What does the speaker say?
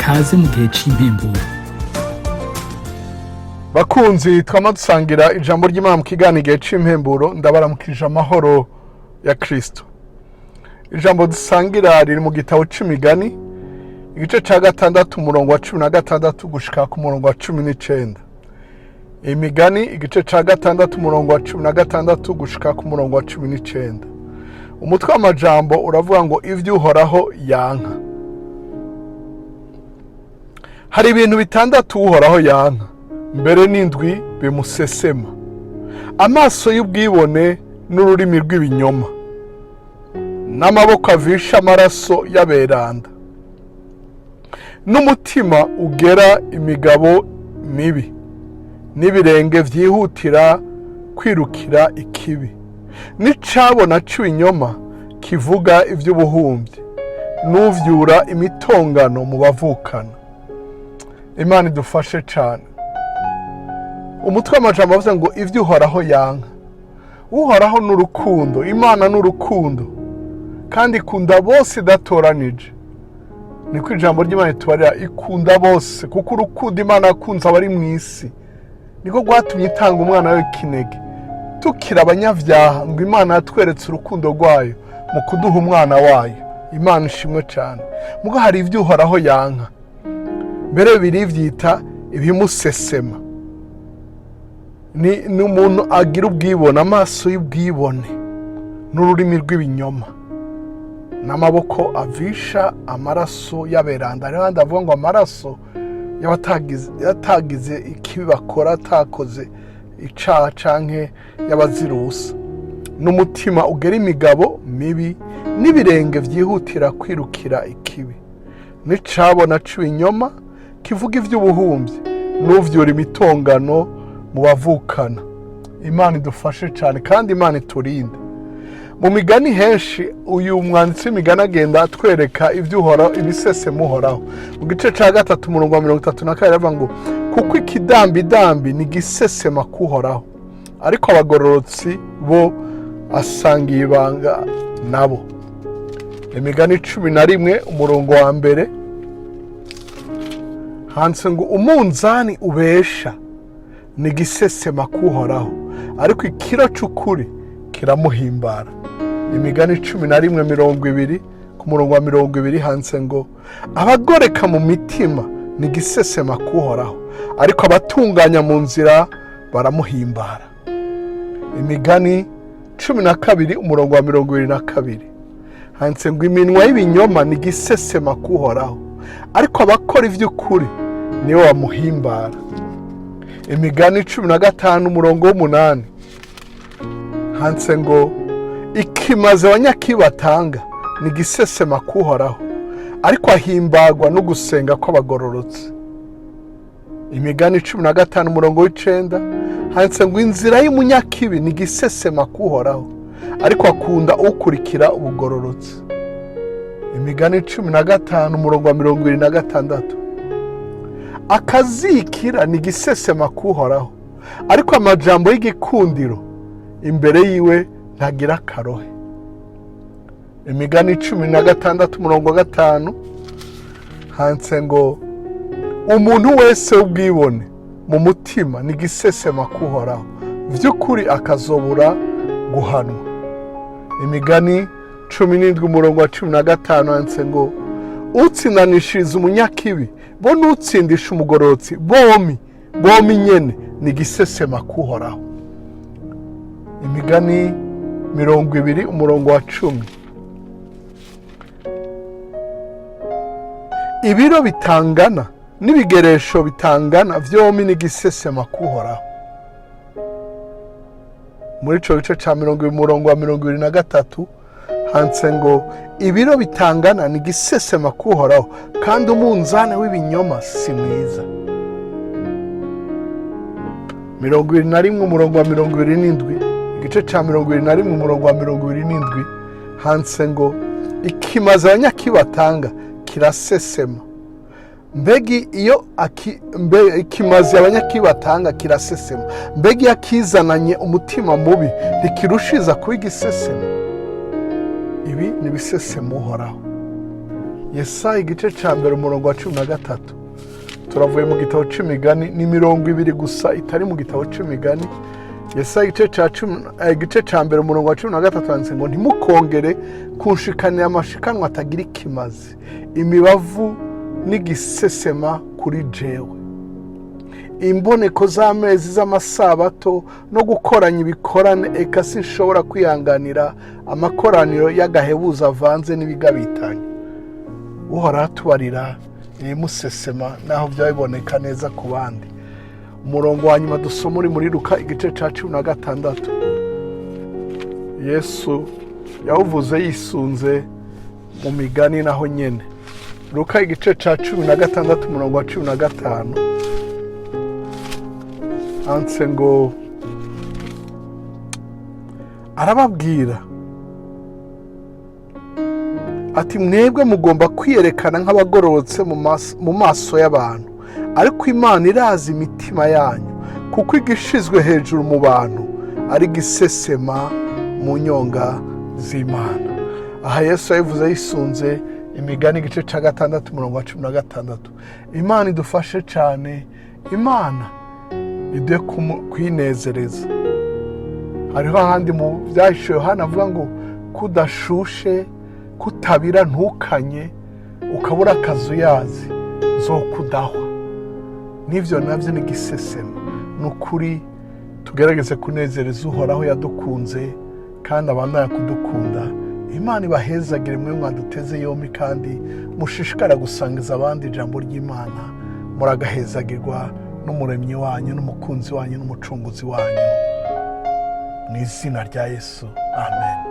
kaze mu gihe cy'impemburo. Bakunzi twama dusangira ijambo ry'Imana mu kiganiro gihe cy'impemburo, ndabaramukije amahoro ya Kristo. Ijambo dusangira riri mu gitabo c'imigani igice ca 6 umurongo wa 16 gushika ku murongo wa 19. Imigani igice ca 6 umurongo wa 16 gushika ku murongo wa 19. Umutwe w'amajambo uravuga ngo ivyo Uhoraho yanka. Hari ibintu bitandatu Uhoraho yanka, mbere n'indwi bimusesema: amaso y'ubwibone n'ururimi rw'ibinyoma, n'amaboko avisha amaraso y'aberanda, n'umutima ugera imigabo mibi, n'ibirenge vyihutira kwirukira ikibi, n'icabona c'ibinyoma kivuga ivy'ubuhumbi, n'uvyura imitongano mu bavukana. Imana idufashe cane. Umutwe w'amajambo avuga ngo ivyo Uhoraho yanka. Uhoraho n'urukundo, Imana n'urukundo, kandi ikunda bose idatoranije. Niko ijambo ry'Imana tubarira, ikunda bose, kuko urukundo Imana yakunze abari mw'isi niko rwatumye itanga umwana wayo w'ikinege. Tukira abanyavyaha ngo Imana yatweretse urukundo rwayo mu kuduha umwana wayo. Imana ishimwe cane. Mugo hari ivyo Uhoraho yanka, mbere biri vyita ibimusesema. Ni umuntu agira ubwibone, amaso y'ubwibone n'ururimi rw'ibinyoma, n'amaboko avisha amaraso y'aberanda. Rero ndavuga ngo amaraso y'abatagize ikibi bakora, atakoze icaha canke y'abazirusa, n'umutima ugera imigabo mibi, n'ibirenge vyihutira kwirukira ikibi, n'icabona c'ibinyoma kivuga ivy'ubuhumbi, n'uvyura imitongano mu bavukana. Imana idufashe cyane kandi Imana iturinde. Mu migani henshi uyu mwanditsi w'imigani agenda atwereka ivyo Uhoraho, ibisesema Uhoraho. Mu gice ca 3 umurongo wa 32 aravuga ngo kuko ikidambidambi ni gisesema k'Uhoraho, ariko abagororotsi bo asangiye ibanga nabo. Imigani 11 umurongo wa 1 handitse ngo umunzani ubesha ni gisesema k'Uhoraho, ariko ikiro c'ukuri kiramuhimbara. Imigani 11:20 ku murongo wa 20 handitse ngo abagoreka mu mitima ni gisesema k'Uhoraho, ariko abatunganya mu nzira baramuhimbara. Imigani 12 umurongo wa 22 handitse ngo iminwa y'ibinyoma ni gisesema k'Uhoraho, ariko abakora ivy'ukuri niwe bamuhimbara. Imigani 15 umurongo w'8 handitse ngo ikimaze abanyakibatanga ni gisesema k'Uhoraho, ariko ahimbagwa no gusenga kw'abagororotsi. Imigani 15 umurongo w'9 handitse ngo inzira y'umunyakibi ni gisesema k'Uhoraho, ariko akunda ukurikira ubugororotsi. Imigani 15 umurongo wa 26 akazikira ni gisesema k'Uhoraho, ariko amajambo y'igikundiro imbere yiwe ntagira akarohe. Imigani 16 umurongo wa 5 handitse ngo umuntu wese w'ubwibone mu mutima ni gisesema k'Uhoraho, vy'ukuri akazobura guhanwa. Imigani 17 umurongo wa 15 handitse ngo utsindanishiriza umunyakibi bo n'utsindisha umugororotsi bomi nyene ni gisesema k'Uhoraho. Imigani 20 umurongo wa 10 ibiro bitangana n'ibigeresho bitangana vyomi ni gisesema k'Uhoraho. Muri ico gice ca 20 umurongo wa 23 handitse ngo ibiro bitangana ni gisesema k'Uhoraho, kandi umunzane w'ibinyoma si mwiza. 21 umurongo wa 27 igice ca 21 umurongo wa 27 handitse ngo ikimaze abanyakibatanga kirasesema. Mbegi iyo ikimaze abanyakibatanga kirasesema, mbegi yakizananye umutima mubi ntikirushiza kuba igisesema. Ibi ni ibisesema Uhoraho. Yesaya igice cya mbere umurongo wa 13. Turavuye mu gitabo c'imigani, ni 20 gusa itari mu gitabo c'imigani. Yesaya igice cya mbere umurongo wa 13 handitse ngo ntimukongere kunshikanira amashikanwa atagira ikimazi, imibavu n'igisesema kuri jewe. Imboneko z'amezi z'amasabato no gukoranya ibikorane, eka sinshobora kwihanganira amakoraniro y'agahebuza avanze n'ibigabitanye. Uhoraho atubarira ibimusesema naho byabiboneka neza ku bandi. Umurongo wa nyuma dusoma uri muri Luka igice cya 16. Yesu yawuvuze yisunze mu migani naho nyene. Luka igice cya 16 umurongo wa 15 handitse ngo arababwira ati mwebwe mugomba kwiyerekana nk'abagororotse mu maso y'abantu, ariko Imana irazi imitima yanyu, kuko igishizwe hejuru mu bantu ari gisesema mu nyonga z'Imana. Aha Yesu yavuze yisunze imigani igice cya 6 umurongo wa 16. Imana idufashe cyane, Imana iduhe kwinezereza. Hariho ahandi mu byahishuwe Yohana avuga ngo kudashushe kutabira ntukanye, ukabura akazuyazi zo kudahwa. N'ivyo navyo ni gisesema. Nukuri tugerageze kunezereza Uhoraho yadukunze kandi abandanya kudukunda. Imana ibahezagire mwe mwaduteze yombi, kandi mushishikara gusangiza abandi ijambo ry'Imana. Muragahezagirwa n'umuremyi wanyu n'umukunzi wanyu n'umucunguzi wanyu, mu izina rya Yesu, amen.